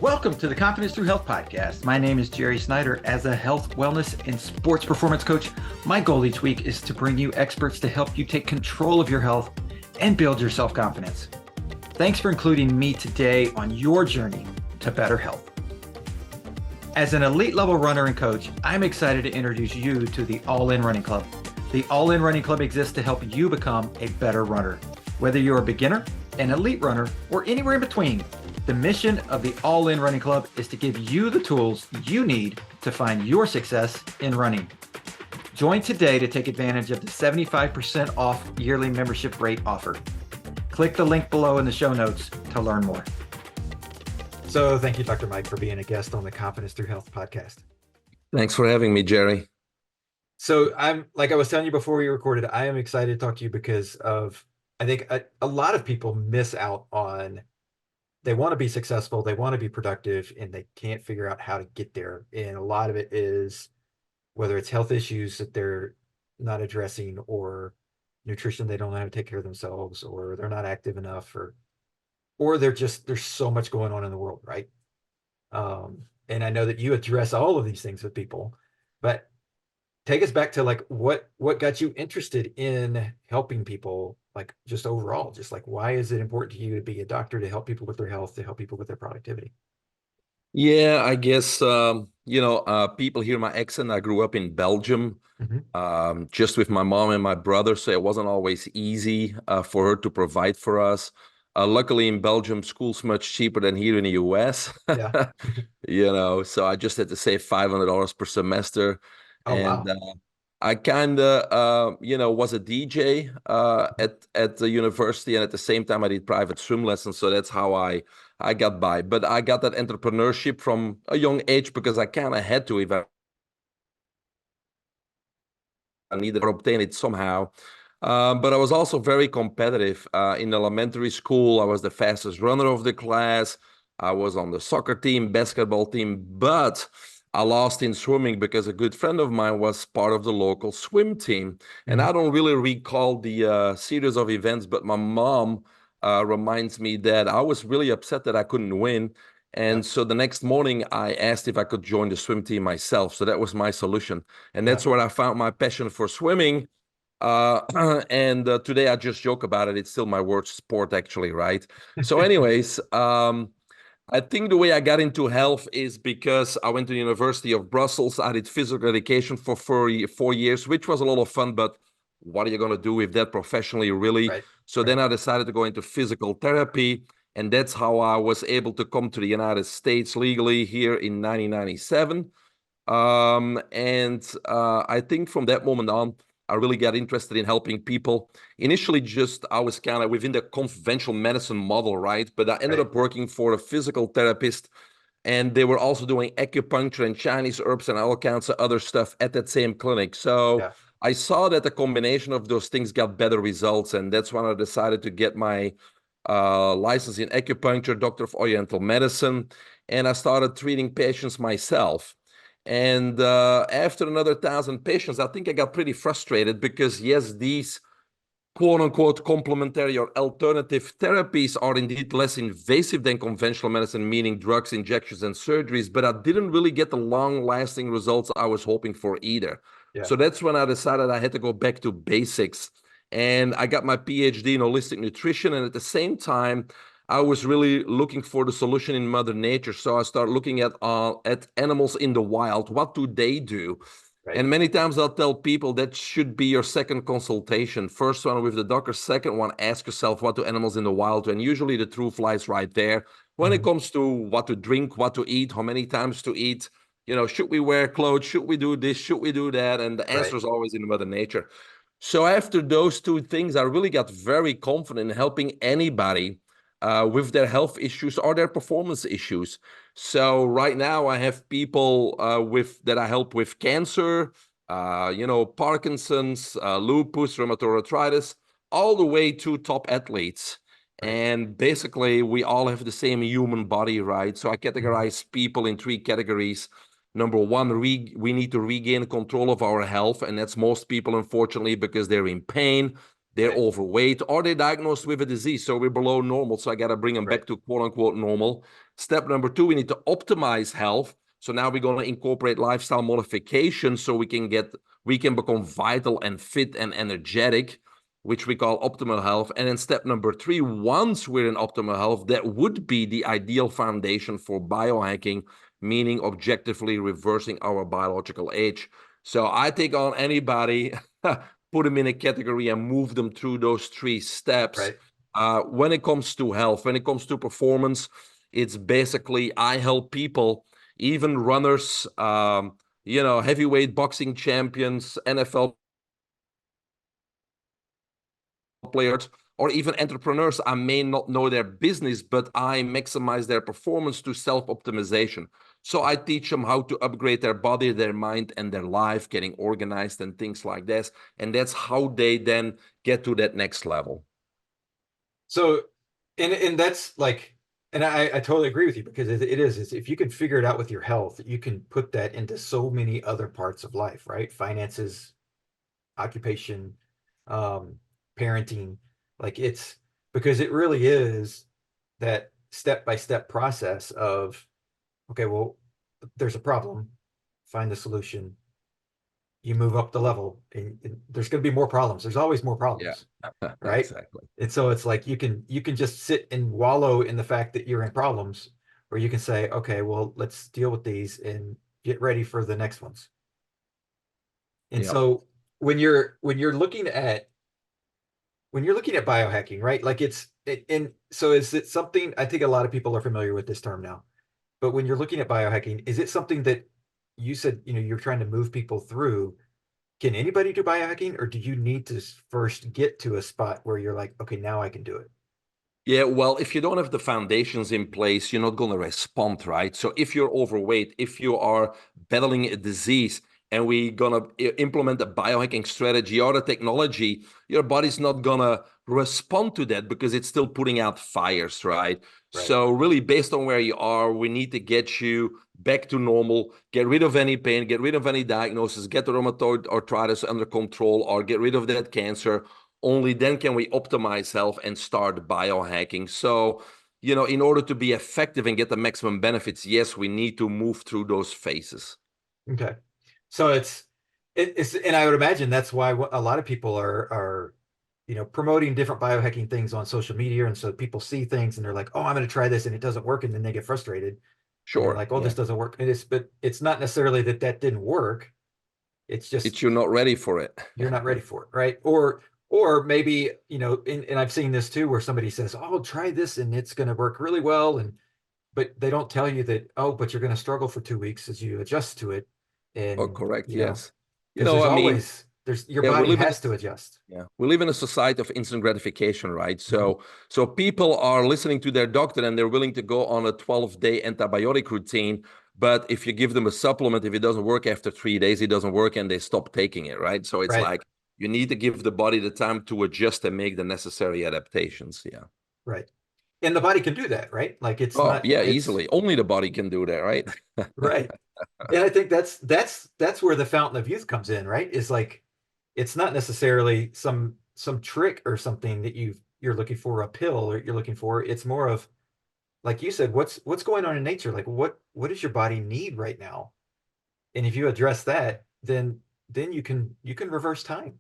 Welcome to the Confidence Through Health podcast. My name is Jerry Snyder. As a health, wellness, and sports performance coach, my goal each week is to bring you experts to help you take control of your health and build your self-confidence. Thanks for including me today on your journey to better health. As an elite level runner and coach, I'm excited to introduce you to the All In Running Club. The All In Running Club exists to help you become a better runner. Whether you're a beginner, an elite runner, or anywhere in between, the mission of the All In Running Club is to give you the tools you need to find your success in running. Join today to take advantage of the 75% off yearly membership rate offer. Click the link below in the show notes to learn more. So thank you, Dr. Mike, for being a guest on the Confidence Through Health podcast. Thanks for having me, Jerry. So like I was telling you before we recorded, I am excited to talk to you because I think a lot of people miss out on, they want to be successful, they want to be productive, and they can't figure out how to get there. And a lot of it is whether it's health issues that they're not addressing, or nutrition, they don't know how to take care of themselves, or they're not active enough, or there's so much going on in the world, right? And I know that you address all of these things with people, but take us back to like what got you interested in helping people, like just overall, just like why is it important to you to be a doctor, to help people with their health, to help people with their productivity? Yeah, I guess, people hear my accent. I grew up in Belgium, just with my mom and my brother, so it wasn't always easy for her to provide for us. Luckily, in Belgium, school's much cheaper than here in the US. Yeah. So I just had to save $500 per semester. Oh, And wow. I kind of, was a DJ at the university, and at the same time I did private swim lessons. So that's how I got by. But I got that entrepreneurship from a young age because I kind of had to if I needed to obtain it somehow. But I was also very competitive. In elementary school, I was the fastest runner of the class. I was on the soccer team, basketball team, but I lost in swimming because a good friend of mine was part of the local swim team. And I don't really recall the series of events, but my mom reminds me that I was really upset that I couldn't win. And so the next morning, I asked if I could join the swim team myself. So that was my solution. And that's where I found my passion for swimming. And today I just joke about it. It's still my worst sport, actually, right? So anyways, I think the way I got into health is because I went to the University of Brussels. I did physical education for 4 years, which was a lot of fun, but what are you going to do with that professionally, really? Right. So then I decided to go into physical therapy, and that's how I was able to come to the United States legally here in 1997. I think from that moment on, I really got interested in helping people. Initially, I was kind of within the conventional medicine model, right? But I ended up working for a physical therapist, and they were also doing acupuncture and Chinese herbs and all kinds of other stuff at that same clinic. So I saw that the combination of those things got better results, and that's when I decided to get my license in acupuncture, doctor of oriental medicine, and I started treating patients myself. And after another 1,000 patients, I think I got pretty frustrated because, yes, these quote unquote complementary or alternative therapies are indeed less invasive than conventional medicine, meaning drugs, injections, and surgeries, but I didn't really get the long lasting results I was hoping for either. So that's when I decided I had to go back to basics. And I got my Ph.D. in holistic nutrition. And at the same time, I was really looking for the solution in Mother Nature. So I started looking at animals in the wild. What do they do? And many times I'll tell people that should be your second consultation. First one with the doctor, second one, ask yourself, what do animals in the wild do? And usually the truth lies right there. When it comes to what to drink, what to eat, how many times to eat, should we wear clothes? Should we do this? Should we do that? And the answer is always in Mother Nature. So after those two things, I really got very confident in helping anybody with their health issues or their performance issues. So right now I have people that I help with cancer, Parkinson's, lupus, rheumatoid arthritis, all the way to top athletes. And basically we all have the same human body, right? So I categorize people in 3 categories. Number one, we need to regain control of our health. And that's most people, unfortunately, because they're in pain. they're Right. overweight, or they're diagnosed with a disease. So we're below normal. So I got to bring them Right. back to quote unquote normal. Step number two, we need to optimize health. So now we're going to incorporate lifestyle modification so we can become vital and fit and energetic, which we call optimal health. And then step number three, once we're in optimal health, that would be the ideal foundation for biohacking, meaning objectively reversing our biological age. So I take on anybody, put them in a category and move them through those three steps. Right. When it comes to health, when it comes to performance, it's basically I help people, even runners, heavyweight boxing champions, NFL players, or even entrepreneurs. I may not know their business, but I maximize their performance to self-optimization. So I teach them how to upgrade their body, their mind, and their life, getting organized and things like this. And that's how they then get to that next level. So, and that's like, and I totally agree with you because it's if you can figure it out with your health, you can put that into so many other parts of life, right? Finances, occupation, um, parenting, like it's because it really is that step-by-step process of, okay, well, there's a problem, find the solution, you move up the level, and there's going to be more problems. There's always more Yeah, problems, right? exactly. And so it's like you can just sit and wallow in the fact that you're in problems, or you can say, okay, well, let's deal with these and get ready for the next ones. And Yeah. so when you're looking at biohacking, right? Like and so is it something, I think a lot of people are familiar with this term now, but when you're looking at biohacking, is it something that you said, you're trying to move people through? Can anybody do biohacking, or do you need to first get to a spot where you're like, okay, now I can do it? Yeah, well, if you don't have the foundations in place, you're not going to respond, right? So if you're overweight, if you are battling a disease, and we're going to implement a biohacking strategy or a technology, your body's not going to respond to that because it's still putting out fires, right? Right. So really, based on where you are, we need to get you back to normal, get rid of any pain, get rid of any diagnosis, get the rheumatoid arthritis under control, or get rid of that cancer. Only then can we optimize health and start biohacking. So, in order to be effective and get the maximum benefits, yes, we need to move through those phases. Okay. So it's and I would imagine that's why a lot of people are promoting different biohacking things on social media, and so people see things and they're like, oh, I'm going to try this, and it doesn't work, and then they get frustrated and they're Sure. like, oh, this Yeah. doesn't work. But it's not necessarily that didn't work. It's just It's you're not ready for it. you're not ready for it, right? Or maybe, and I've seen this too, where somebody says, oh, try this and it's going to work really well, but they don't tell you that, oh, but you're going to struggle for 2 weeks as you adjust to it. Oh, And, correct. Yes. because I mean, there's your yeah, we body live in has to adjust. Yeah, we live in a society of instant gratification, right? Mhm. So people are listening to their doctor and they're willing to go on a 12-day antibiotic routine. But if you give them a supplement, if it doesn't work after 3 days, it doesn't work and they stop taking it, right? So it's Right, like you need to give the body the time to adjust and make the necessary adaptations. Yeah. right. And the body can do that, right? Like it's Oh, not, yeah, it's easily. Only the body can do that, right? right. And I think that's where the fountain of youth comes in, right? Is like it's not necessarily some trick or something that you're looking for, a pill or you're looking for. It's more of, like you said, what's going on in nature? Like what does your body need right now? And if you address that, then you can reverse time.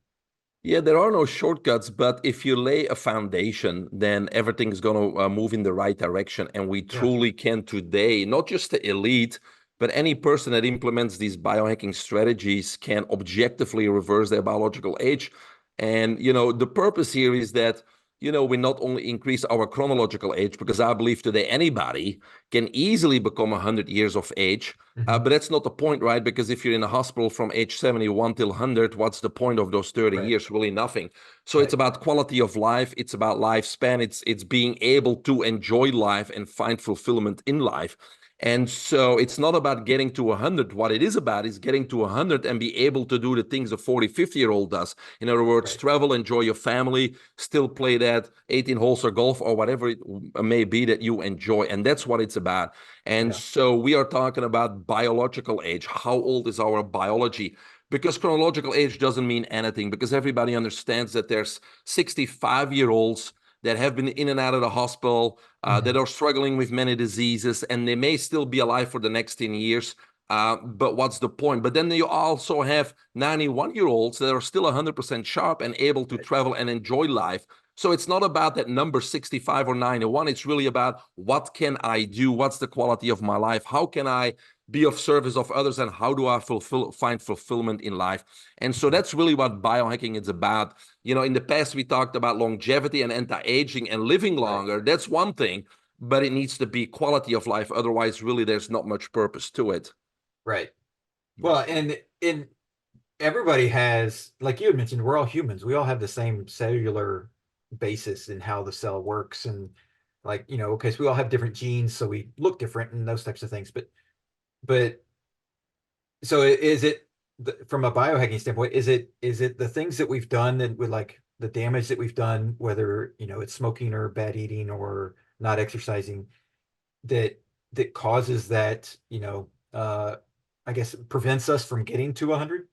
Yeah, there are no shortcuts, but if you lay a foundation, then everything's going to move in the right direction. And we Yeah. truly can today, not just the elite, but any person that implements these biohacking strategies can objectively reverse their biological age. And, the purpose here is that, we not only increase our chronological age, because I believe today anybody can easily become 100 years of age. Hmm. But that's not the point, right? Because if you're in a hospital from age 71 till 100, what's the point of those 30 Right. years? Really nothing. So it's Right. about quality of life. It's about lifespan. It's being able to enjoy life and find fulfillment in life. And so it's not about getting to 100. What it is about is getting to 100 and be able to do the things a 40, 50-year-old does. In other words, Right. travel, enjoy your family, still play that 18 holes of golf or whatever it may be that you enjoy. And that's what it's about. And Yeah. so we are talking about biological age. How old is our biology? because chronological age doesn't mean anything, because everybody understands that there's 65-year-olds that have been in and out of the hospital, that are struggling with many diseases, and they may still be alive for the next 10 years. But what's the point? But then you also have 91-year-olds that are still 100% sharp and able to travel and enjoy life. So it's not about that number 65 or 91. It's really about what can I do? What's the quality of my life? How can I be of service of others? And how do I find fulfillment in life? And so that's really what biohacking is about. In the past, we talked about longevity and anti-aging and living longer. Right. That's one thing, but it needs to be quality of life. Otherwise, really, there's not much purpose to it. Right. Well, and everybody has, like you had mentioned, we're all humans. We all have the same cellular basis in how the cell works, and because we all have different genes, so we look different and those types of things. But so is it, from a biohacking standpoint, is it the things that we've done, and with like the damage that we've done, whether it's smoking or bad eating or not exercising, that causes that, I guess prevents us from getting to 100?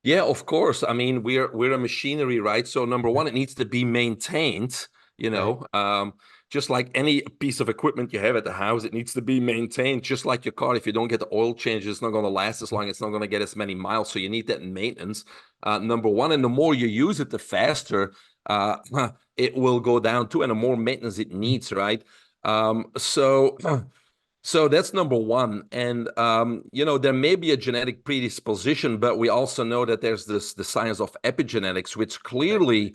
Yeah, of course. I mean, we're a machinery, right? So number one, it needs to be maintained, right. Just like any piece of equipment you have at the house, it needs to be maintained. Just like your car, if you don't get the oil change, it's not going to last as long. It's not going to get as many miles. So you need that maintenance, number one. And the more you use it, the faster it will go down too, and the more maintenance it needs, right? So that's number one. And, there may be a genetic predisposition, but we also know that there's the science of epigenetics, which clearly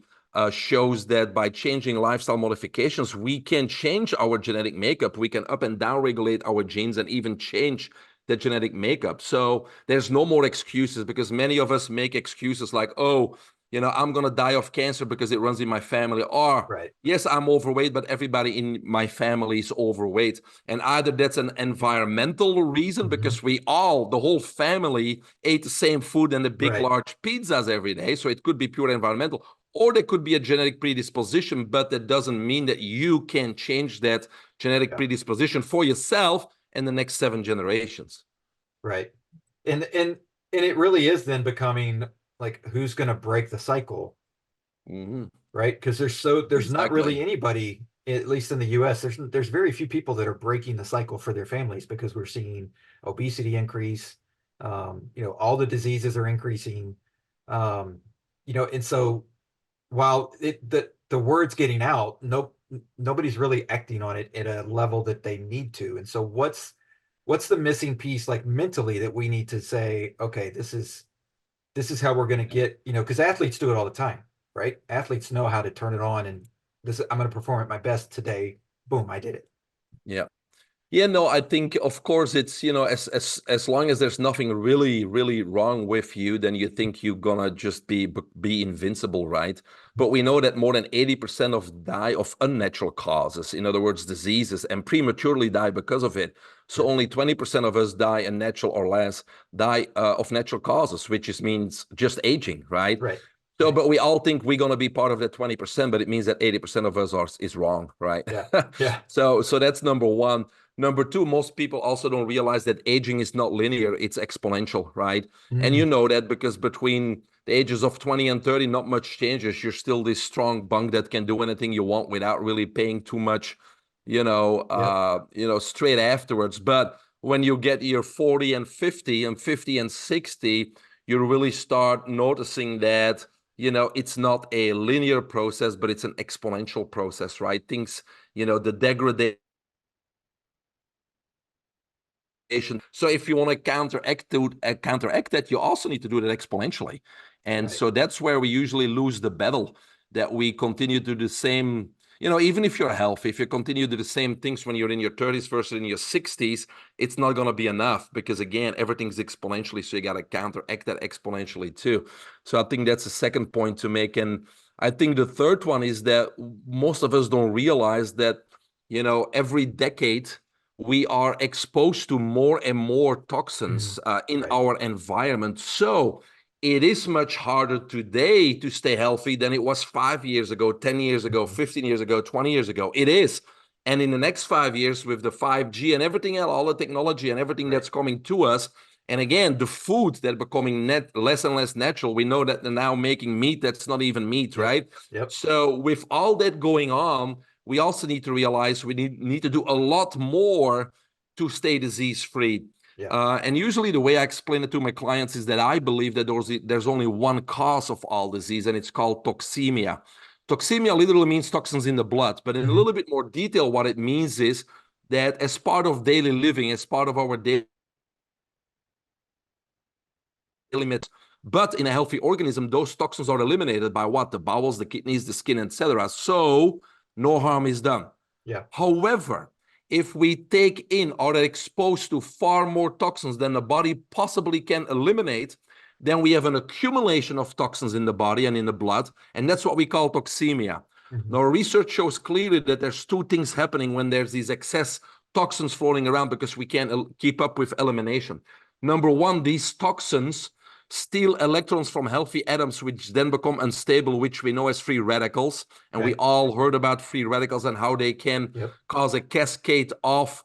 shows that by changing lifestyle modifications, we can change our genetic makeup. We can up and down regulate our genes and even change the genetic makeup. So there's no more excuses, because many of us make excuses like, oh, I'm going to die of cancer because it runs in my family. Or, right. Yes, I'm overweight, but everybody in my family is overweight. And either that's an environmental reason, because the whole family ate the same food and the big, large pizzas every day. So it could be pure environmental. Or there could be a genetic predisposition, but that doesn't mean that you can change that genetic predisposition for yourself in the next 7 generations. Right. And it really is then becoming like, who's going to break the cycle? Right. Because there's not really anybody, at least in the US, there's very few people that are breaking the cycle for their families, because we're seeing obesity increase. All the diseases are increasing. And so while the word's getting out, nobody's really acting on it at a level that they need to. And so what's the missing piece, like mentally, that we need to say, okay, this is how we're going to get, because athletes do it all the time, right? Athletes know how to turn it on, and I'm going to perform at my best today. Boom, I did it. Yeah. Yeah, no, I think, of course, it's, as long as there's nothing really, really wrong with you, then you think you're gonna just be invincible, right? But we know that more than 80% of die of unnatural causes, in other words, diseases, and prematurely die because of it. So only 20% of us die unnatural or less die of natural causes, which means just aging, right? Right. So, but we all think we're going to be part of that 20%, but it means that 80% of us is wrong, right? Yeah. Yeah. So that's number one. Number two, most people also don't realize that aging is not linear, it's exponential, right? And you know that because between the ages of 20 and 30, not much changes. You're still this strong bunk that can do anything you want without really paying too much, straight afterwards. But when you get your 40 and 50 and 50 and 60, you really start noticing that, it's not a linear process, but it's an exponential process, right? Things, the degradation. So if you want to counteract that, you also need to do that exponentially. And so that's where we usually lose the battle, that we continue to do the same, even if you're healthy, if you continue to do the same things when you're in your 30s versus in your 60s, it's not going to be enough, because again, everything's exponentially. So you got to counteract that exponentially too. So I think that's the second point to make. And I think the third one is that most of us don't realize that, every decade, we are exposed to more and more toxins in our environment. So it is much harder today to stay healthy than it was 5 years ago, 10 years ago, 15 years ago, 20 years ago. It is. And in the next 5 years, with the 5G and everything else, all the technology and everything that's coming to us, And again, the foods that are becoming less and less natural, we know that they're now making meat that's not even meat, right? Yep. So with all that going on, we also need to realize we need to do a lot more to stay disease-free. Yeah. And usually the way I explain it to my clients is that I believe that there's only one cause of all disease, and it's called toxemia. Toxemia literally means toxins in the blood, but in a little bit more detail, what it means is that as part of daily living, as part of our daily limits, but in a healthy organism, those toxins are eliminated by what? The bowels, the kidneys, the skin, etc. So no harm is done. Yeah. However, if we take in or are exposed to far more toxins than the body possibly can eliminate, then we have an accumulation of toxins in the body and in the blood, and that's what we call toxemia. Now, research shows clearly that there's two things happening when there's these excess toxins floating around because we can't keep up with elimination. Number one, these toxins steal electrons from healthy atoms, which then become unstable, which we know as free radicals. And we all heard about free radicals and how they can cause a cascade of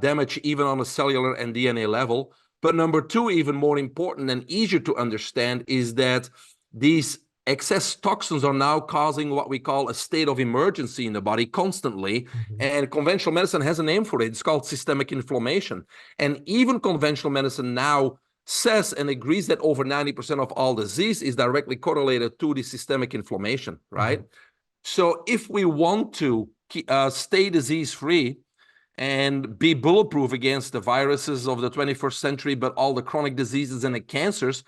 damage, even on a cellular and DNA level. But number two, even more important and easier to understand, is that these excess toxins are now causing what we call a state of emergency in the body constantly. And conventional medicine has a name for it. It's called systemic inflammation. And even conventional medicine now says and agrees that over 90% of all disease is directly correlated to the systemic inflammation, right? So if we want to stay disease-free and be bulletproof against the viruses of the 21st century, but all the chronic diseases and the cancers,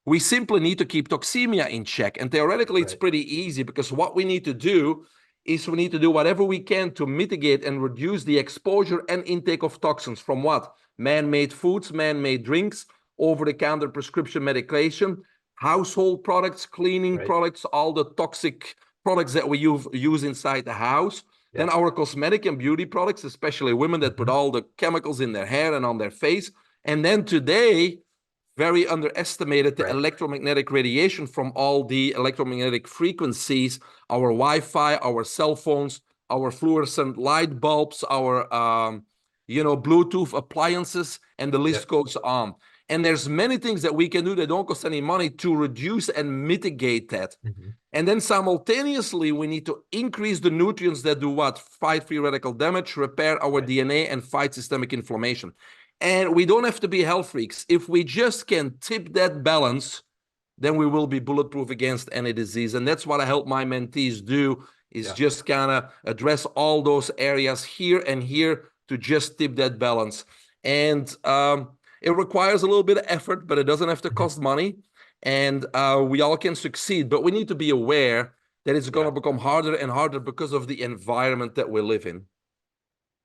we simply need to keep toxemia in check. And theoretically, it's pretty easy, because what we need to do is we need to do whatever we can to mitigate and reduce the exposure and intake of toxins from what? Man-made foods, man-made drinks, over-the-counter prescription medication, household products, cleaning products, all the toxic products that we use inside the house. Then our cosmetic and beauty products, especially women that put all the chemicals in their hair and on their face. And then today, very underestimated, the electromagnetic radiation from all the electromagnetic frequencies, our Wi-Fi, our cell phones, our fluorescent light bulbs, our Bluetooth appliances, and the list goes on. And there's many things that we can do that don't cost any money to reduce and mitigate that. And then simultaneously, we need to increase the nutrients that do what? Fight free radical damage, repair our DNA, and fight systemic inflammation. And we don't have to be health freaks. If we just can tip that balance, then we will be bulletproof against any disease. And that's what I help my mentees do, is just kind of address all those areas here and here to just tip that balance. And it requires a little bit of effort, but it doesn't have to cost money. And we all can succeed, but we need to be aware that it's going to become harder and harder because of the environment that we live in.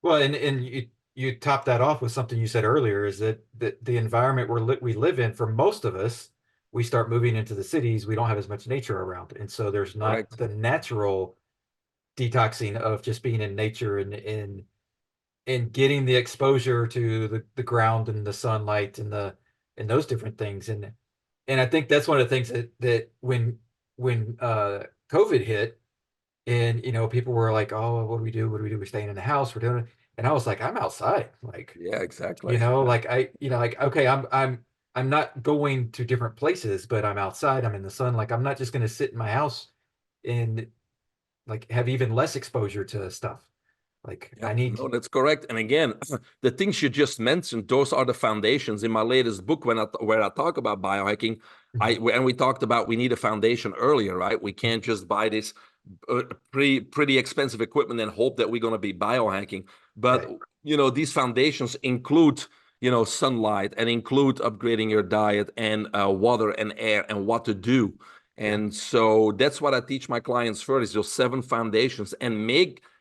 Well, and you top that off with something you said earlier, is that the environment we live in, for most of us, we start moving into the cities, we don't have as much nature around. And so there's not the natural detoxing of just being in nature and getting the exposure to the ground and the sunlight and those different things. And I think that's one of the things that when COVID hit, and people were like, oh, what do we do? We're staying in the house, we're doing it. And I was like, I'm outside. Like, yeah, exactly. Okay, I'm not going to different places, but I'm outside, I'm in the sun. Like, I'm not just going to sit in my house and like have even less exposure to stuff. Like, I need. No, that's correct. And again, the things you just mentioned, those are the foundations. In my latest book, where I talk about biohacking, and we talked about we need a foundation earlier, right? We can't just buy this pretty expensive equipment and hope that we're going to be biohacking. But these foundations include sunlight, and include upgrading your diet, and water and air, and what to do. And so that's what I teach my clients first, is those 7 foundations,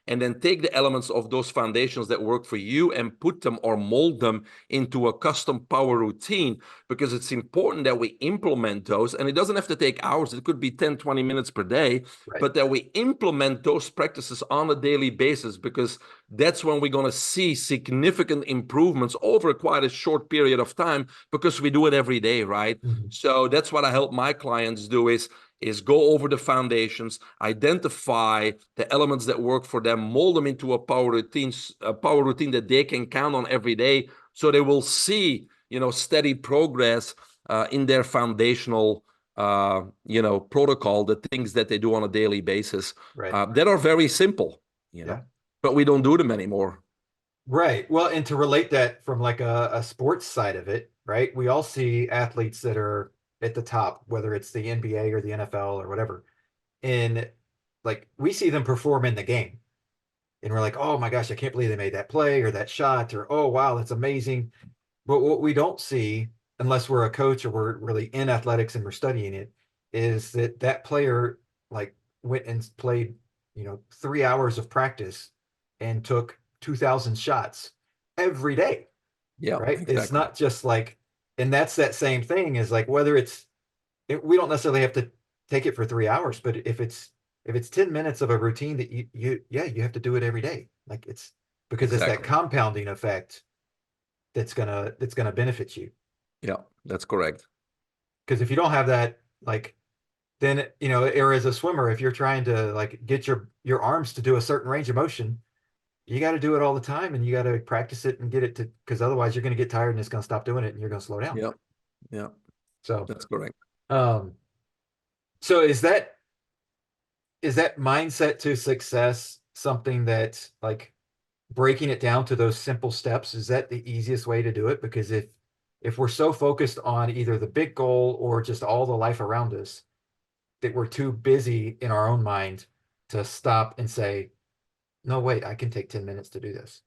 and then take the elements of those foundations that work for you and put them or mold them into a custom power routine, because it's important that we implement those. And it doesn't have to take hours. It could be 10, 20 minutes per day, but that we implement those practices on a daily basis, because that's when we're going to see significant improvements over quite a short period of time, because we do it every day, right? So that's what I help my clients do, is go over the foundations, identify the elements that work for them, mold them into a power routine that they can count on every day, so they will see steady progress in their foundational protocol, the things that they do on a daily basis Right. that are very simple, Yeah. but we don't do them anymore. Right. Well, and to relate that from like a sports side of it, right? We all see athletes that are at the top, whether it's the NBA or the NFL or whatever. And like we see them perform in the game. And we're like, oh my gosh, I can't believe they made that play or that shot, or oh wow, that's amazing. But what we don't see, unless we're a coach or we're really in athletics and we're studying it, is that that player like went and played, 3 hours of practice and took 2,000 shots every day, Yeah, right? It's exactly. not just like, and that's that same thing is like whether we don't necessarily have to take it for 3 hours, but if it's 10 minutes of a routine that you have to do it every day. Like it's because it's that Exactly. compounding effect that's gonna benefit you. Yeah, that's correct. Because if you don't have that, like then or as a swimmer, if you're trying to like get your arms to do a certain range of motion, you got to do it all the time and you got to practice it and get it to because otherwise you're going to get tired and it's going to stop doing it and you're going to slow down. Yeah, yeah, So, that's correct. um, so is that mindset to success something that like breaking it down to those simple steps, is that the easiest way to do it? Because if we're so focused on either the big goal or just all the life around us that we're too busy in our own mind to stop and say, no, wait, I can take 10 minutes to do this.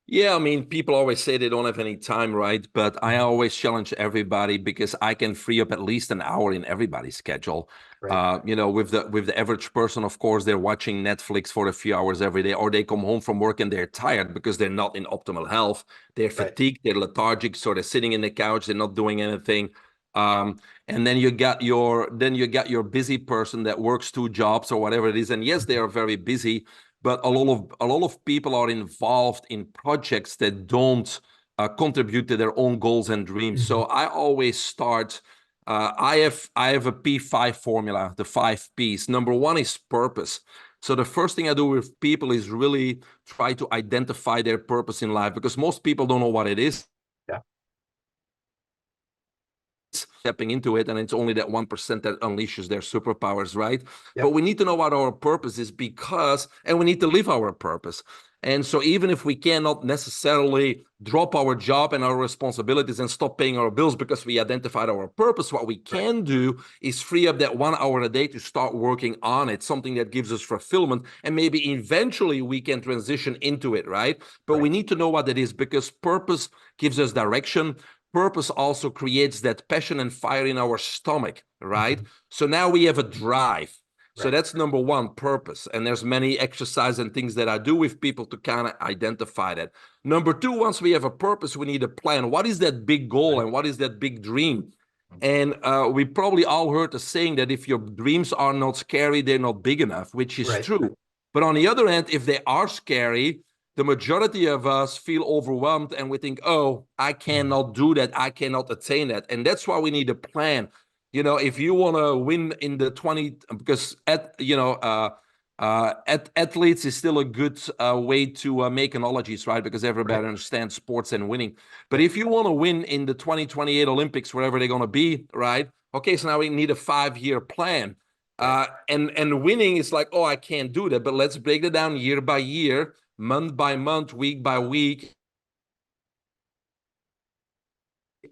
Yeah, I mean, people always say they don't have any time, right? But I Mhm. always challenge everybody because I can free up at least an hour in everybody's schedule. Right. With the average person, of course, they're watching Netflix for a few hours every day, or they come home from work and they're tired because they're not in optimal health. They're Right. fatigued, they're lethargic, so they're sitting in the couch, they're not doing anything. And then you got your busy person that works two jobs or whatever it is. And yes, they are very busy, but a lot of people are involved in projects that don't contribute to their own goals and dreams. Mm-hmm. So I always start. I have a P5 formula, the 5 Ps. Number one is purpose. So the first thing I do with people is really try to identify their purpose in life because most people don't know what it is. Yeah. Stepping into it, and it's only that 1% that unleashes their superpowers, right? But Yep. we need to know what our purpose is and we need to live our purpose. And so even if we cannot necessarily drop our job and our responsibilities and stop paying our bills because we identified our purpose, what we Right. can do is free up that 1 hour a day to start working on it, something that gives us fulfillment, and maybe eventually we can transition into it, right? But we Right. need to know what it is because purpose gives us direction. Purpose also creates that passion and fire in our stomach, right? Mm-hmm. So now we have a drive. So Right. that's number one, purpose. And there's many exercises and things that I do with people to kind of identify that. Number two, once we have a purpose, we need a plan. What is that big goal Right. and what is that big dream? And we probably all heard the saying that if your dreams are not scary, they're not big enough, which is Right. true. But on the other hand, if they are scary, the majority of us feel overwhelmed and we think, oh, I Mm-hmm. cannot do that. I cannot attain that. And that's why we need a plan. If you want to win in the 20, because athletes is still a good way to make analogies, right? Because Right. everybody understands sports and winning. But Yep. if you want to win in the 2028 Olympics, wherever they're going to be, right? Okay, so now we need a 5-year plan. Right. And winning is like, oh, I can't do that. But let's break it down year by year, month by month, week by week.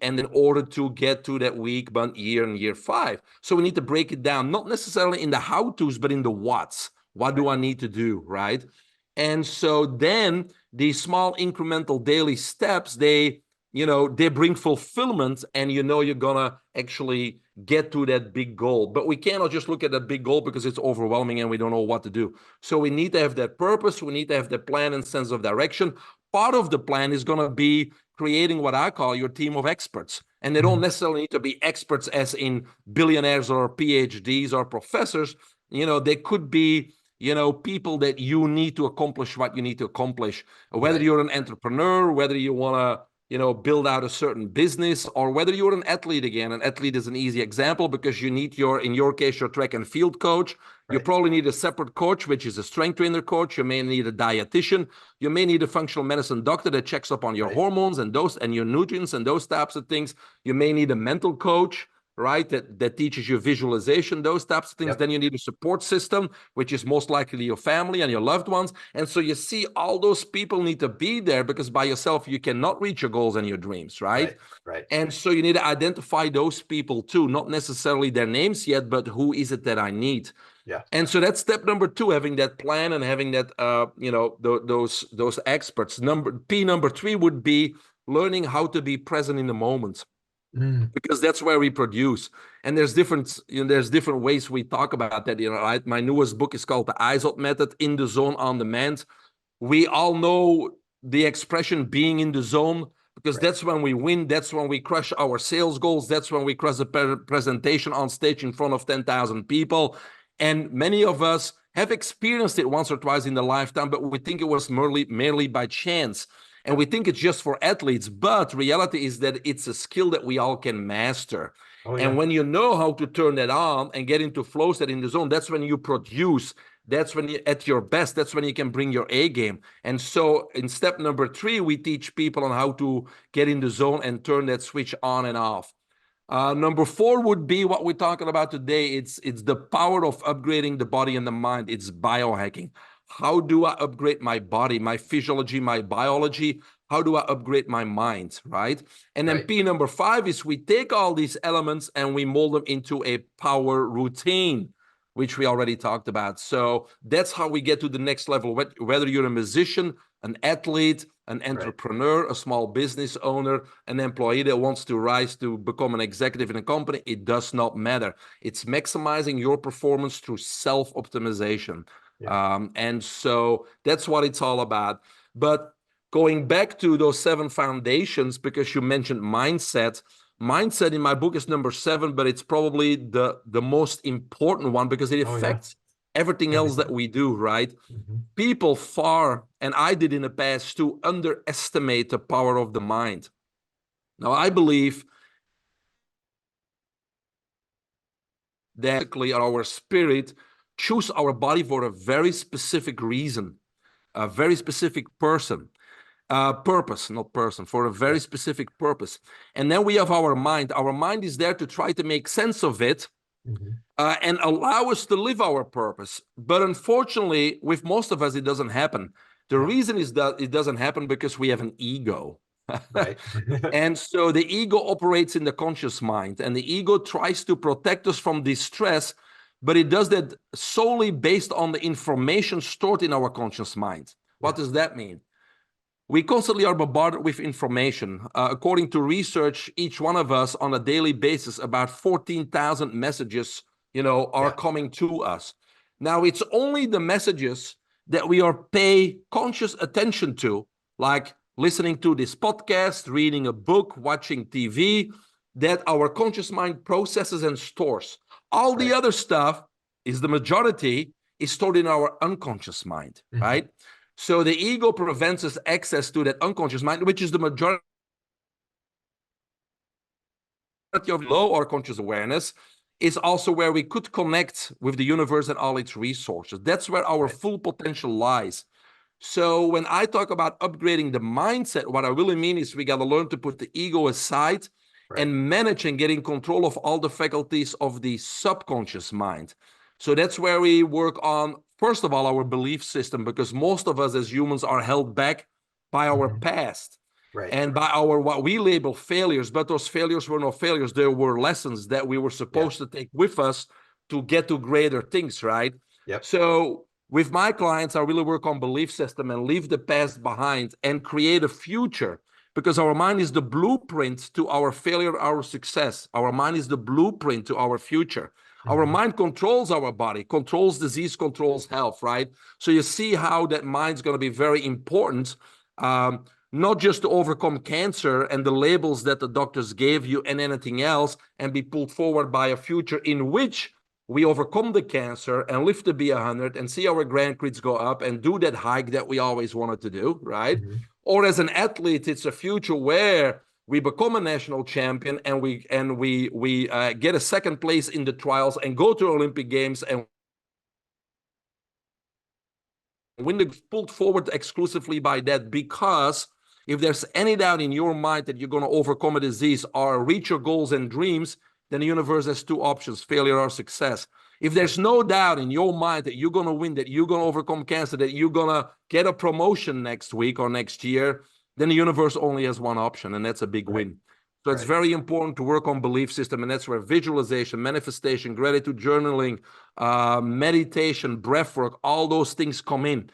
And in order to get to that week, month, year, and year 5. So we need to break it down, not necessarily in the how-tos, but in the whats. What Right. do I need to do, right? And so then these small incremental daily steps, they bring fulfillment, and you're gonna actually get to that big goal. But we cannot just look at that big goal because it's overwhelming and we don't know what to do. So we need to have that purpose. We need to have the plan and sense of direction. Part of the plan is going to be creating what I call your team of experts. And they don't Mm-hmm. necessarily need to be experts as in billionaires or PhDs or professors. They could be, people that you need to accomplish what you need to accomplish. Whether Right. you're an entrepreneur, whether you want to, build out a certain business, or whether you're an athlete. Again, an athlete is an easy example because you need in your case, your track and field coach. You probably need a separate coach, which is a strength trainer coach. You may need a dietitian. You may need a functional medicine doctor that checks up on your hormones and your nutrients and those types of things. You may need a mental coach, right? That teaches you visualization, those types of things. Yep. Then you need a support system, which is most likely your family and your loved ones. And so you see all those people need to be there, because by yourself, you cannot reach your goals and your dreams, right? Right. And so you need to identify those people too, not necessarily their names yet, but who is it that I need? Yeah. And so that's step number 2, having that plan and having that, those experts. Number 3 would be learning how to be present in the moment. Because that's where we produce. And there's different ways we talk about that, right? My newest book is called The IZOD Method, In the Zone, On Demand. We all know the expression being in the zone, because that's when we win. That's when we crush our sales goals. That's when we crush a presentation on stage in front of 10,000 people. And many of us have experienced it once or twice in their lifetime, but we think it was merely by chance. And we think it's just for athletes, but reality is that it's a skill that we all can master. And when you know how to turn that on and get into flow state in the zone, that's when you produce. That's when you're at your best. That's when you can bring your A game. And so in step number 3, we teach people on how to get in the zone and turn that switch on and off. Number 4 would be what we're talking about today. It's the power of upgrading the body and the mind. It's biohacking. How do I upgrade my body, my physiology, my biology? How do I upgrade my mind, right? And then P number 5 is we take all these elements and we mold them into a power routine, which we already talked about. So that's how we get to the next level. Whether you're a musician, an athlete, an entrepreneur, a small business owner, an employee that wants to rise to become an executive in a company, it does not matter. It's maximizing your performance through self-optimization. And so that's what it's all about. But going back to those 7 foundations, because you mentioned mindset in my book is number 7, but it's probably the most important one, because it affects everything else that we do, right? People and I did in the past too, underestimate the power of the mind. Now, I believe that our spirit choose our body for a very specific reason, a very specific purpose, not person, for a very specific purpose. And then we have our mind. Our mind is there to try to make sense of it and allow us to live our purpose. But unfortunately, with most of us, it doesn't happen. The reason is that it doesn't happen because we have an ego. And so the ego operates in the conscious mind, and the ego tries to protect us from distress. But it does that solely based on the information stored in our conscious mind. What does that mean? We constantly are bombarded with information. According to research, each one of us on a daily basis, about 14,000 messages, are coming to us. Now, it's only the messages that we are pay conscious attention to, like listening to this podcast, reading a book, watching TV, that our conscious mind processes and stores. All the other stuff the majority is stored in our unconscious mind, right? So the ego prevents us access to that unconscious mind, which is the majority of low or conscious awareness, is also where we could connect with the universe and all its resources. That's where our full potential lies. So when I talk about upgrading the mindset, what I really mean is we got to learn to put the ego aside and manage and get in control of all the faculties of the subconscious mind. So that's where we work on, first of all, our belief system, because most of us as humans are held back by our past and by our what we label failures. But those failures were not failures. There were lessons that we were supposed to take with us to get to greater things, right? So with my clients, I really work on belief system and leave the past behind and create a future. Because our mind is the blueprint to our failure, our success. Our mind is the blueprint to our future. Our mind controls our body, controls disease, controls health, right? So you see how that mind's going to be very important, not just to overcome cancer and the labels that the doctors gave you and anything else, and be pulled forward by a future in which we overcome the cancer and live to be 100 and see our grandkids go up and do that hike that we always wanted to do, right? Mm-hmm. Or as an athlete, it's a future where we become a national champion and we get a second place in the trials and go to Olympic Games and win the pulled forward exclusively by that. Because if there's any doubt in your mind that you're going to overcome a disease or reach your goals and dreams, then the universe has two options: failure or success. If there's no doubt in your mind that you're going to win, that you're going to overcome cancer, that you're going to get a promotion next week or next year, then the universe only has one option, and that's a big win. So it's very important to work on belief system, and that's where visualization, manifestation, gratitude journaling, meditation, breath work, all those things come in.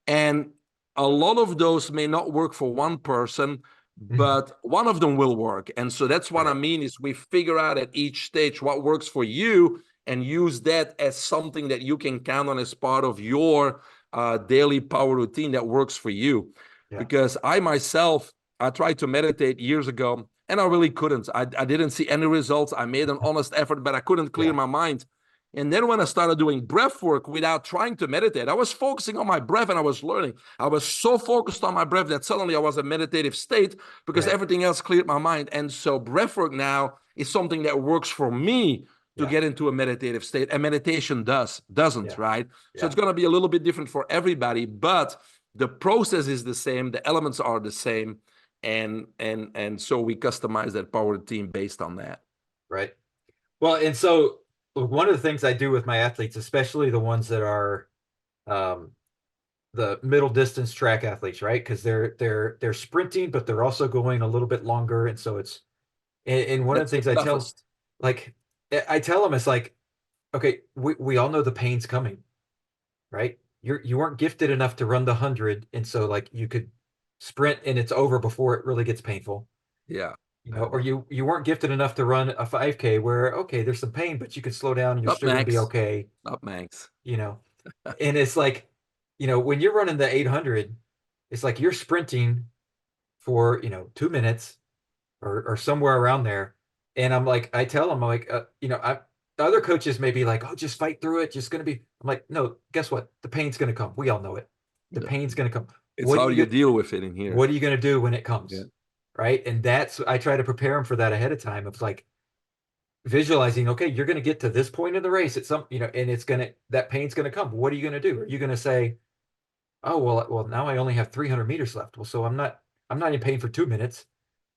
And a lot of those may not work for one person, but one of them will work. And so that's what I mean is we figure out at each stage what works for you and use that as something that you can count on as part of your daily power routine that works for you. Because I myself, I tried to meditate years ago and I really couldn't. I didn't see any results. I made an honest effort, but I couldn't clear my mind. And then when I started doing breath work without trying to meditate, I was focusing on my breath and I was learning. I was so focused on my breath that suddenly I was in a meditative state because everything else cleared my mind. And so breath work now is something that works for me to get into a meditative state. And meditation doesn't, right? So it's going to be a little bit different for everybody, but the process is the same. The elements are the same. And so we customize that power team based on that. Right. Well, and so one of the things I do with my athletes, especially the ones that are the middle distance track athletes, right? Because they're sprinting, but they're also going a little bit longer. And so it's and one of the things I tell, like I tell them, it's like, okay, we all know the pain's coming, right? You weren't gifted enough to run the 100, and so like you could sprint and it's over before it really gets painful. Yeah. You know, or you weren't gifted enough to run a 5K where, okay, there's some pain, but you can slow down and you're still going to be okay. Not Max. You know, and it's like, you know, when you're running the 800, it's like you're sprinting for, 2 minutes or somewhere around there. And I'm like, I tell them, like, other coaches may be like, oh, just fight through it. Just going to be, I'm like, no, guess what? The pain's going to come. We all know it. The pain's going to come. It's how you deal with it in here. What are you going to do when it comes? Yeah. Right. And I try to prepare them for that ahead of time. It's like visualizing, okay, you're going to get to this point in the race at some, and that pain's going to come. What are you going to do? Are you going to say, oh, well, now I only have 300 meters left. Well, so I'm not in pain for 2 minutes.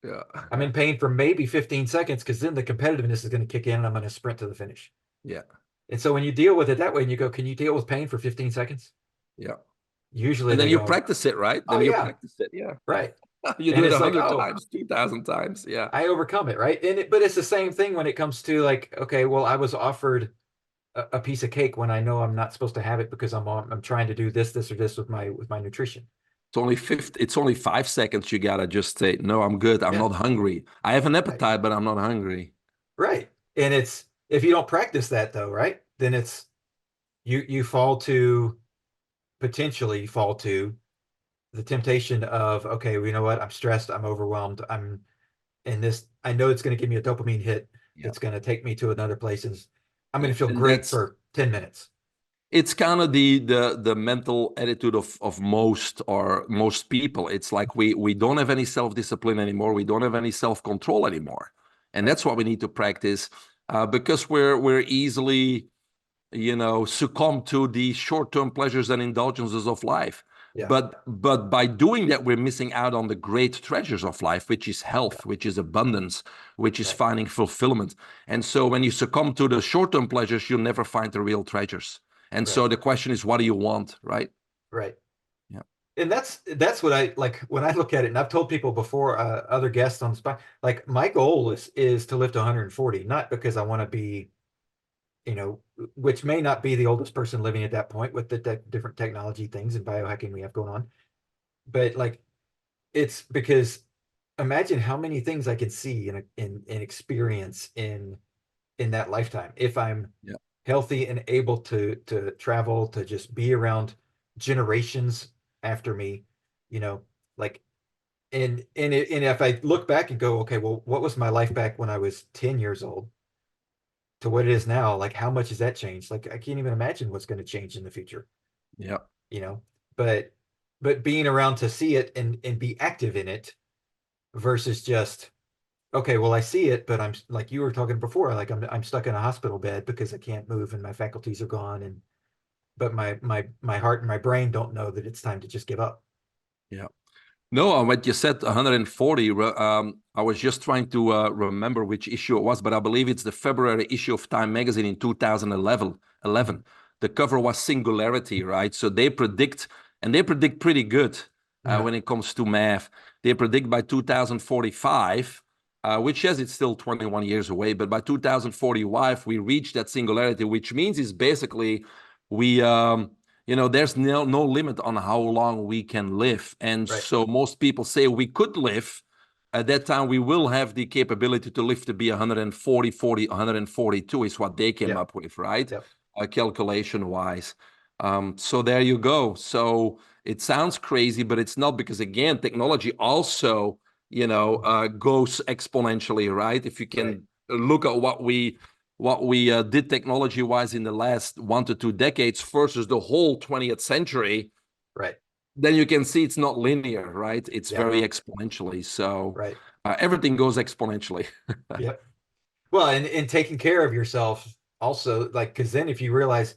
Yeah. I'm in pain for maybe 15 seconds because then the competitiveness is going to kick in and I'm going to sprint to the finish. Yeah. And so when you deal with it that way and you go, can you deal with pain for 15 seconds? Yeah. Usually. And then you practice it, right? Then you practice it. Yeah. Right. You do it 100 times, 2,000 times. Yeah. I overcome it. Right. But it's the same thing when it comes to like, okay, well, I was offered a piece of cake when I know I'm not supposed to have it because I'm trying to do this or this with my nutrition. It's only 5 seconds. You gotta just say, no, I'm good. I'm not hungry. I have an appetite, but I'm not hungry. Right. And it's, if you don't practice that though, right, then it's, you potentially fall to the temptation of, okay, well, you know what? I'm stressed. I'm overwhelmed. I'm in this. I know it's going to give me a dopamine hit. Yep. It's going to take me to another place. And I'm going to feel great for 10 minutes. It's kind of the mental attitude of most people. It's like we don't have any self-discipline anymore. We don't have any self-control anymore. And that's what we need to practice because we're easily, succumb to the short-term pleasures and indulgences of life. Yeah. But by doing that, we're missing out on the great treasures of life, which is health, which is abundance, which is finding fulfillment. And so when you succumb to the short-term pleasures, you'll never find the real treasures. And so the question is, what do you want, right? Right. Yeah. And that's what I like when I look at it. And I've told people before, other guests on the spot, like my goal is to lift 140, not because I want to be, which may not be the oldest person living at that point with the different technology things and biohacking we have going on. But like, it's because imagine how many things I can see and experience in that lifetime if I'm healthy and able to travel, to just be around generations after me, like, and if I look back and go, okay, well, what was my life back when I was 10 years old to what it is now, like how much has that changed? Like I can't even imagine what's going to change in the future, Yeah. you know. But being around to see it and be active in it versus just okay, well I see it, but I'm like you were talking before, like I'm stuck in a hospital bed because I can't move and my faculties are gone, and but my heart and my brain don't know that it's time to just give up. Yeah. No, what you said, 140, I was just trying to remember which issue it was, but I believe it's the February issue of Time magazine in 2011. Mhm. The cover was Singularity, right? So they predict, and they predict pretty good Yeah. when it comes to math. They predict by 2045, which, yes, it's still 21 years away, but by 2045, we reach that singularity, which means is basically we there's no limit on how long we can live. And Right. so most people say we could live. At that time, we will have the capability to live to be 140, 142 is what they came Yep. up with, right? Yep. Calculation wise. So there you go. So it sounds crazy, but it's not, because again, technology also, goes exponentially, right? If you Right. can look at what we did technology wise in the last 1 to 2 decades versus the whole 20th century, Right. then you can see it's not linear, right? It's Yep. very exponentially. So Right. everything goes exponentially. Yep. Well, and taking care of yourself also, like, because then if you realize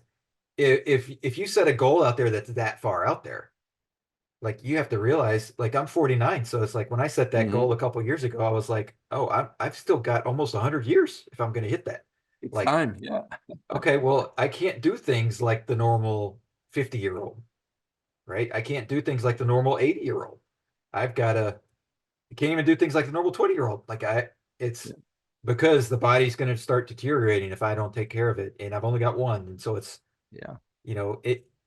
if you set a goal out there that's that far out there, like you have to realize, like I'm 49, so it's like when I set that goal Mhm. a couple of years ago, I was like, oh, I've still got almost 100 years if I'm going to hit that. It's Like, time. Yeah. okay, well, I can't do things like the normal 50-year-old, right? I can't do things like the normal 80-year-old. I've got to You can't even do things like the normal 20-year-old. It's Yeah. because the body's going to start deteriorating if I don't take care of it. And I've only got one. And so Yeah.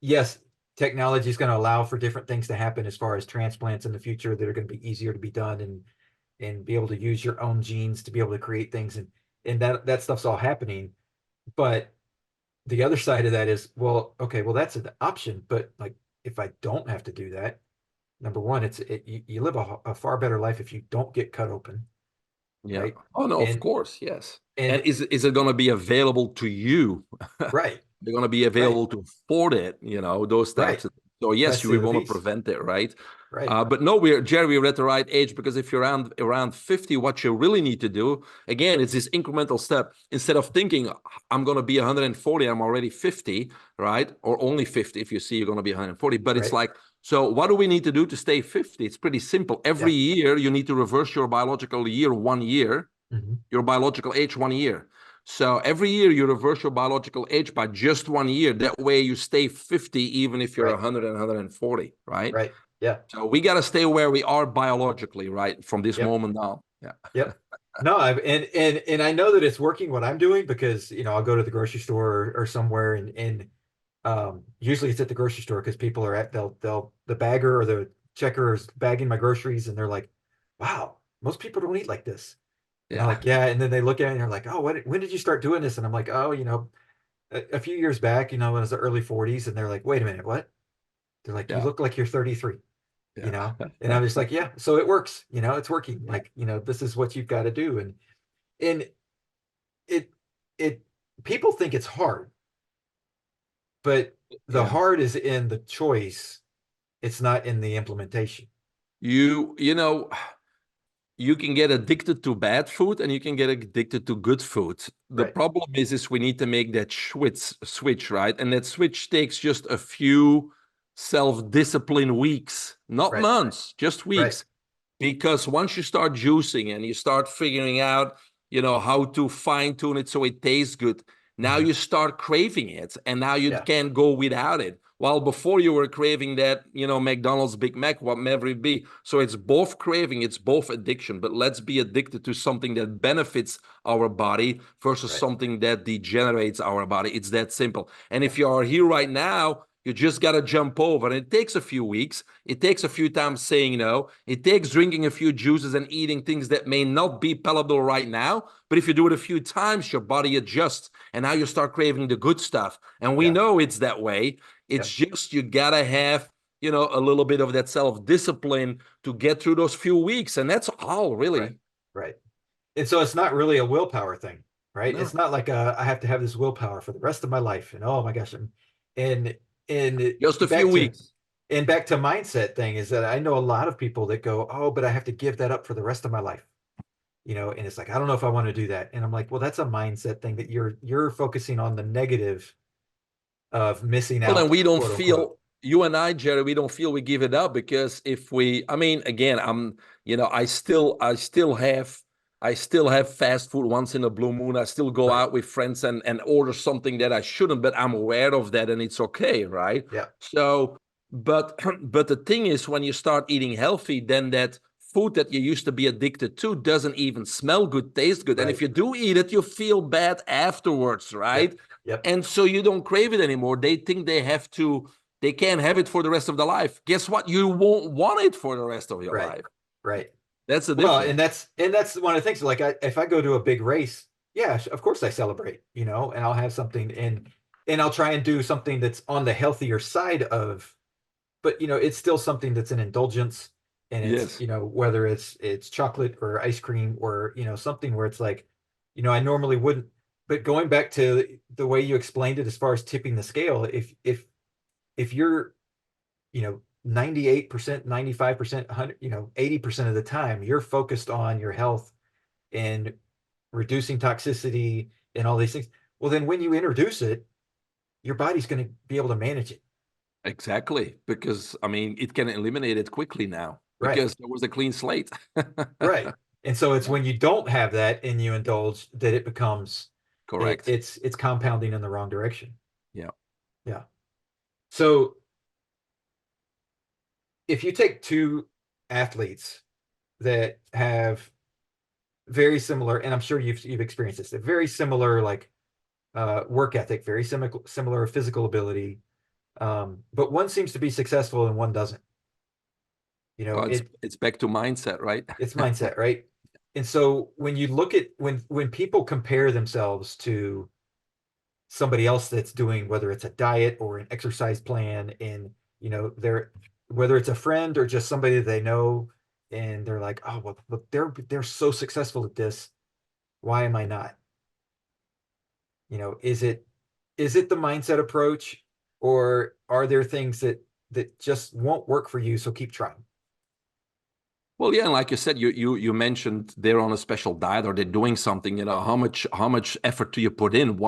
yes, technology is going to allow for different things to happen as far as transplants in the future that are going to be easier to be done and be able to use your own genes to be able to create things. And that stuff's all happening. But the other side of that is, well, okay, well, that's an option. But like, if I don't have to do that, number one, you live a far better life if you don't get cut open, Yeah. right? Oh no, of And course, yes. And and is it going to be available to you? right, They're going to be right, available to afford it, those right. types of. So yes, That's we the other want to piece, prevent it, right? right? But no, we're at the right age, because if you're around 50, what you really need to do again is this incremental step. Instead of thinking I'm going to be 140, I'm already 50, right? Or only 50 if you see you're going to be 140. But it's Right. like, so what do we need to do to stay 50? It's pretty simple. Every Yeah. year you need to reverse your biological year 1 year, Hmm. your biological age 1 year. So every year you reverse your biological age by just 1 year. That way you stay 50, even if you're Right. 100 and 140, right? Right. Yeah. So we got to stay where we are biologically, right? From this Yep. moment on. Yeah. Yep. No, and I know that it's working what I'm doing because I'll go to the grocery store or somewhere and usually it's at the grocery store because people are at they'll the bagger or the checker is bagging my groceries and they're like, wow, most people don't eat like this. And I'm Yeah. like, yeah. And then they look at it and they're like, oh, when did you start doing this? And I'm like, oh, a few years back, when it was the early 40s. And they're like, wait a minute, what? They're like, you Yeah. look like you're 33, Yeah. And I'm just like, yeah, so it works, it's working. Yeah. Like, this is what you've got to do. And it, it, people think it's hard, but the Yeah. hard is in the choice. It's not in the implementation. You know, you can get addicted to bad food and you can get addicted to good food. The Right. problem is we need to make that switch, right? And that switch takes just a few self-discipline weeks, not Right. months, just Right. weeks. Because once you start juicing and you start figuring out, how to fine tune it so it tastes good, now Hmm. you start craving it and now you Yeah. can't go without it. While before you were craving that, McDonald's Big Mac, whatever it be. So it's both craving, it's both addiction, but let's be addicted to something that benefits our body versus Right. something that degenerates our body. It's that simple. And Yeah. if you are here right now, you just got to jump over. And it takes a few weeks. It takes a few times saying no. It takes drinking a few juices and eating things that may not be palatable right now. But if you do it a few times, your body adjusts. And now you start craving the good stuff. And we Yeah. know it's that way. Yeah. It's just you got to have, a little bit of that self-discipline to get through those few weeks. And that's all, Right. really. Right. And so it's not really a willpower thing. right? No, It's not like I have to have this willpower for the rest of my life. And oh my gosh, and and just a few back to weeks. back to mindset thing is that I know a lot of people that go, oh, but I have to give that up for the rest of my life. And it's like, I don't know if I want to do that. And I'm like, well, that's a mindset thing that you're focusing on the negative of missing Well, then out, we don't quote unquote. feel, you and I, Jerry, we don't feel we give it up because if we, I mean, again, I still have fast food once in a blue moon. I still go Right. out with friends and order something that I shouldn't, but I'm aware of that and it's okay, right? Yeah. So, but, but the thing is, when you start eating healthy, then that food that you used to be addicted to doesn't even smell good, taste good. And if Right. you do eat it, you feel bad afterwards, Yep. right? Yep. And so you don't crave it anymore. They think they can't have it for the rest of their life. Guess what? You won't want it for the rest of your Right. life. Right. That's the Well, difference. and that's one of the things. Like, if I go to a big race, yeah, of course I celebrate, and I'll have something, and I'll try and do something that's on the healthier side of, but it's still something that's an indulgence, and it's Yes, whether it's chocolate or ice cream or something where it's like, I normally wouldn't. But going back to the way you explained it, as far as tipping the scale, if you're 98%, 95%, 100, 80% of the time you're focused on your health and reducing toxicity and all these things, well, then when you introduce it, your body's going to be able to manage it. exactly. Because I mean, it can eliminate it quickly now Right. because there was a clean slate. Right. And so it's Yeah, when you don't have that and you indulge that it becomes correct. it's compounding in the wrong direction. Yeah. Yeah. So if you take two athletes that have very similar, and I'm sure you've experienced this, they're very similar, like work ethic, very similar physical ability, but one seems to be successful and one doesn't. Well, it's It it's back to mindset, right? it's mindset, right? And so when you look at when people compare themselves to somebody else that's doing, whether it's a diet or an exercise plan, and they're, whether it's a friend or just somebody that they know, and they're like, oh, well, look, they're so successful at this, why am I not? Is it the mindset approach, or are there things that just won't work for you, so keep trying? Well, yeah, and like you said, you mentioned they're on a special diet or they're doing something. How much effort do you put in?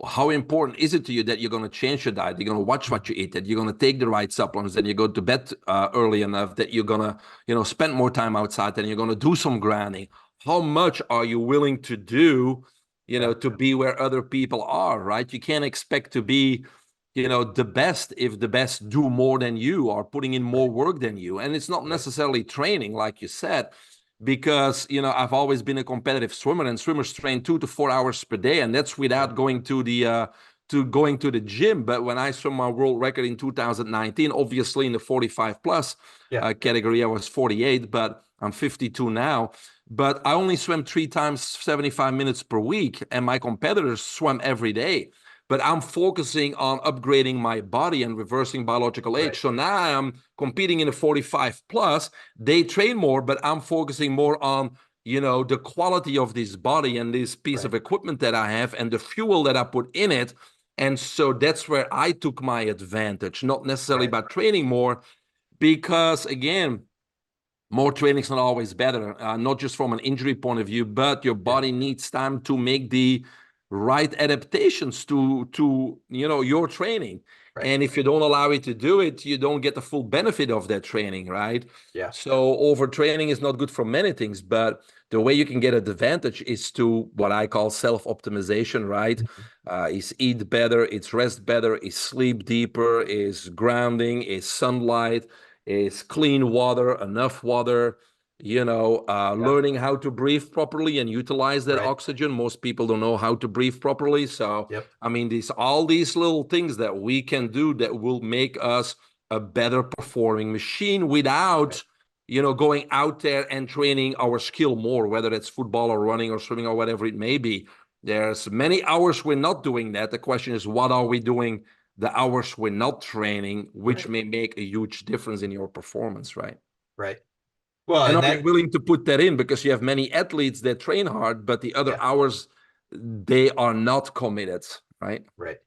How important is it to you that you're going to change your diet? You're going to watch what you eat, that you're going to take the right supplements, and you go to bed early enough, that you're going to spend more time outside, and you're going to do some grounding. How much are you willing to do, Yeah. to be where other people are, right? You can't expect to be the best if the best do more than you are putting in more Right. work than you. And it's not Right. necessarily training, like you said, because I've always been a competitive swimmer, and swimmers train 2 to 4 hours per day, and that's Yeah. without going to the gym. But when I swam my world record in 2019, obviously in the 45 plus Yeah. category, I was 48, but I'm 52 now. But I only swim 3 times 75 minutes per week, and my competitors swim every day. But I'm focusing on upgrading my body and reversing biological age. Right. So now I'm competing in a 45 plus. They train more, but I'm focusing more on the quality of this body and this piece Right. of equipment that I have and the fuel that I put in it. And so that's where I took my advantage, not necessarily Right. by training more, because again, more training is not always better, not just from an injury point of view, but your Yeah. body needs time to make the right adaptations to your training. Right. And if you don't allow it to do it, you don't get the full benefit of that training, right? Yeah. So overtraining is not good for many things, but the way you can get an advantage is to what I call self-optimization, right? Mhm. Is eat better, is rest better, is sleep deeper, is grounding, is sunlight, is clean water, enough water, Yeah. learning how to breathe properly and utilize that Right. oxygen. Most people don't know how to breathe properly. So, Yep. I mean, all these little things that we can do that will make us a better performing machine Right. without, going out there and training our skill more, whether it's football or running or swimming or whatever it may be. There's many hours we're not doing that. The question is, what are we doing the hours we're not training, which Right. may make a huge difference in your performance, right? Right. Well, And and are you that willing to put that in? Because you have many athletes that train hard, but the other yeah. hours they are not committed, right? Right.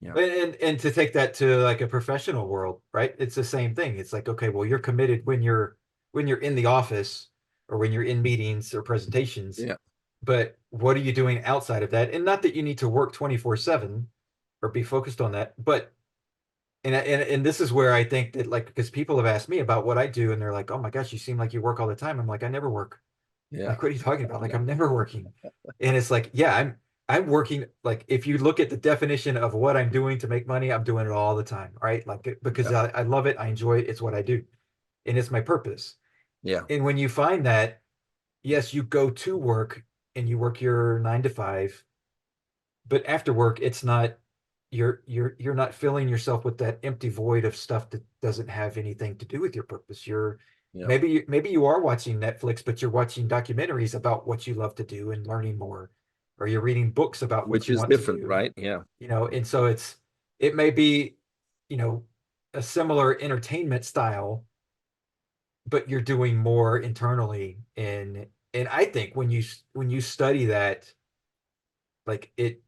Yeah. And to take that to like a professional world, right? It's the same thing. It's like, okay, well, you're committed when you're in the office or when you're in meetings or presentations, Yeah. but what are you doing outside of that? And not that you need to work 24/7 or be focused on that, but and this is where I think that, like, because people have asked me about what I do and they're like, "Oh my gosh, you seem like you work all the time." I'm like, "I never work." Yeah. Like, what are you talking about? Like, Yeah. I'm never working. And it's like, yeah, I'm working. Like, if you look at the definition of what I'm doing to make money, I'm doing it all the time, right? Like, because Yeah. I love it, I enjoy it, it's what I do, and it's my purpose. Yeah. And when you find that, yes, you go to work and you work your 9 to 5, but after work, it's not you're not filling yourself with that empty void of stuff that doesn't have anything to do with your purpose. You're Yeah. maybe you are watching Netflix, but you're watching documentaries about what you love to do and learning more, or you're reading books about what Which you is want to different, do, right? Yeah. and so it may be, you know, a similar entertainment style, but you're doing more internally. And I think when you study that, like it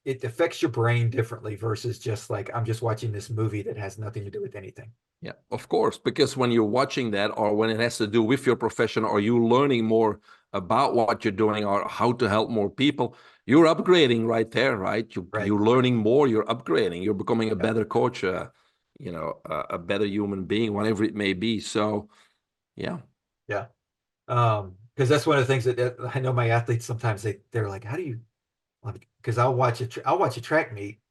it affects your brain differently versus just like, I'm just watching this movie that has nothing to do with anything. Yeah, of course, because when you're watching that or when it has to do with your profession or you learning more about what you're doing or how to help more people, you're upgrading right there, right? Right. You're learning more, you're upgrading, you're becoming a Yeah. better coach, a better human being, whatever it may be. So, yeah. Yeah. Because that's one of the things that I know my athletes sometimes they're like, how do you, because I'll watch a track meet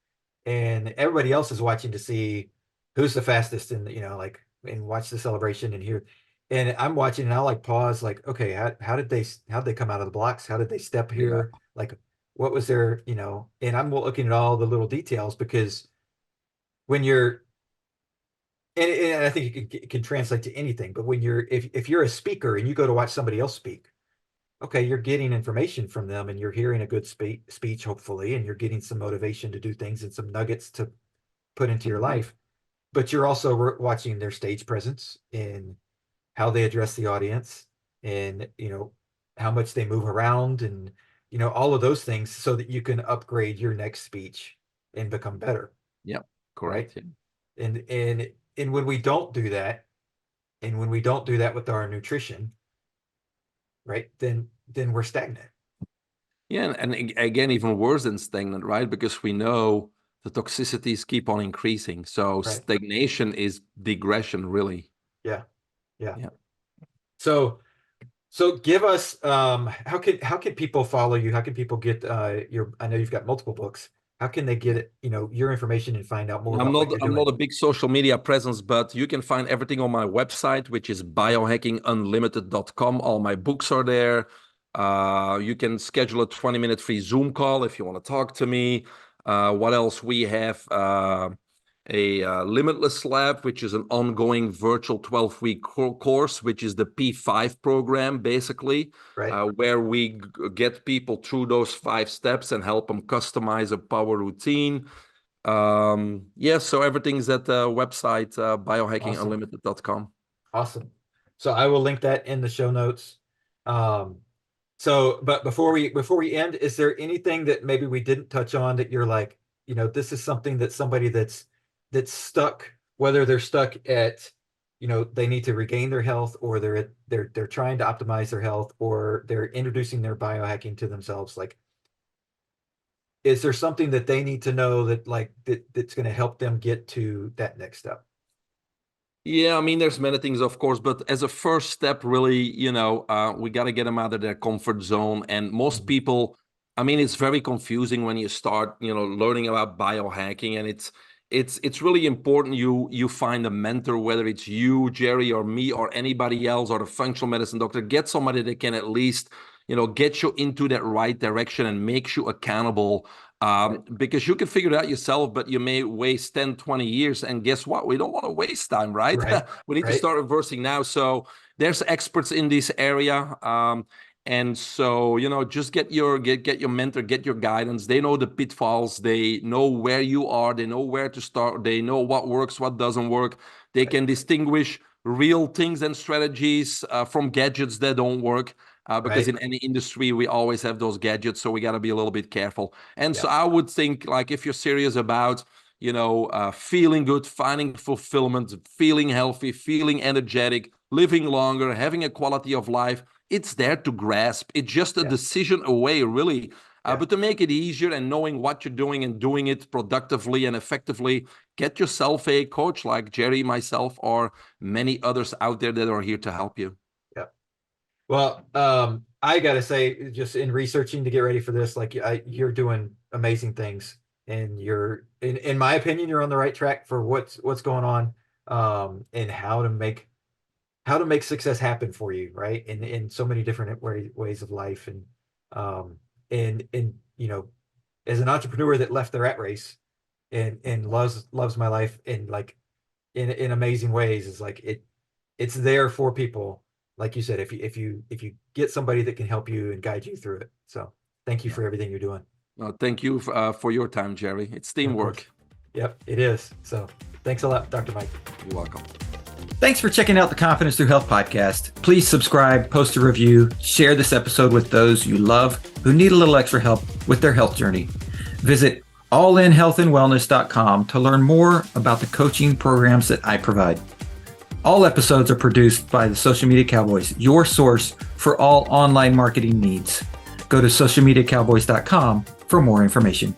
and everybody else is watching to see who's the fastest, and like, and watch the celebration and hear, and I'm watching and I'll like pause, like, okay, how did they come out of the blocks? How did they step Yeah. here? Like, what was their, and I'm looking at all the little details, because when you're, and I think it can translate to anything, but when if you're a speaker and you go to watch somebody else speak, okay, you're getting information from them and you're hearing a good speech, hopefully, and you're getting some motivation to do things and some nuggets to put into your Mhm. life. But you're also watching their stage presence and how they address the audience, and how much they move around, and all of those things, so that you can upgrade your next speech and become better, Yeah, right? correct. Yeah. And when we don't do that, and when we don't do that with our nutrition, right, then we're stagnant. Yeah, and again, even worse than stagnant, right? Because we know the toxicities keep on increasing. So Right. stagnation is digression, really. Yeah. Yeah. Yeah. So give us, how can people follow you? How can people get your, I know you've got multiple books. How can they get your information and find out more I'm about what not you're I'm not doing? a big social media presence, but you can find everything on my website, which is biohackingunlimited.com. All my books are there. You can schedule a 20-minute free Zoom call if you want to talk to me. What else? We have a Limitless Lab, which is an ongoing virtual 12-week course, which is the P5 program, basically, Right. where we get people through those 5 steps and help them customize a power routine. Yeah, so everything's at the website, Awesome. biohackingunlimited.com. Awesome. So I will link that in the show notes. Um, but before we end, is there anything that maybe we didn't touch on that you're like, this is something that somebody that's stuck, whether they're stuck at, they need to regain their health, or they're trying to optimize their health, or they're introducing their biohacking to themselves, like, is there something that they need to know that's going to help them get to that next step? Yeah, I mean, there's many things, of course, but as a first step, really, we got to get them out of their comfort zone. And most Mhm. people, I mean, it's very confusing when you start, learning about biohacking, and it's really important you find a mentor, whether it's you, Jerry, or me, or anybody else, or the functional medicine doctor. Get somebody that can at least, get you into that right direction and makes you accountable. Right. Because you can figure it out yourself, but you may waste 10, 20 years. And guess what? We don't want to waste time, right? Right. We need to Right. start reversing now. So there's experts in this area. And so, just get your mentor, get your guidance. They know the pitfalls. They know where you are. They know where to start. They know what works, what doesn't work. They Right. can distinguish real things and strategies from gadgets that don't work. because Right. in any industry, we always have those gadgets. So we got to be a little bit careful. And so Yeah. I would think, like, if you're serious about, feeling good, finding fulfillment, feeling healthy, feeling energetic, living longer, having a quality of life, it's there to grasp. It's just a Yeah. decision away, really. Yeah. But to make it easier and knowing what you're doing and doing it productively and effectively, get yourself a coach like Jerry, myself, or many others out there that are here to help you. Yeah. Well, I gotta say, just in researching to get ready for this, like you're doing amazing things, and you're, in my opinion, you're on the right track for what's going on, and how to make success happen for you, right? In so many different ways of life, um, and as an entrepreneur that left the rat race and loves my life and like in amazing ways, is like it's there for people, like you said, if you get somebody that can help you and guide you through it. So thank you Yeah. for everything you're doing. No, thank you for your time, Jerry. It's Of course. teamwork. Yep, it is. So thanks a lot, Dr. Mike. You're welcome. Thanks for checking out the Confidence Through Health podcast. Please subscribe, post a review, share this episode with those you love who need a little extra help with their health journey. Visit allinhealthandwellness.com to learn more about the coaching programs that I provide. All episodes are produced by the Social Media Cowboys, your source for all online marketing needs. Go to socialmediacowboys.com for more information.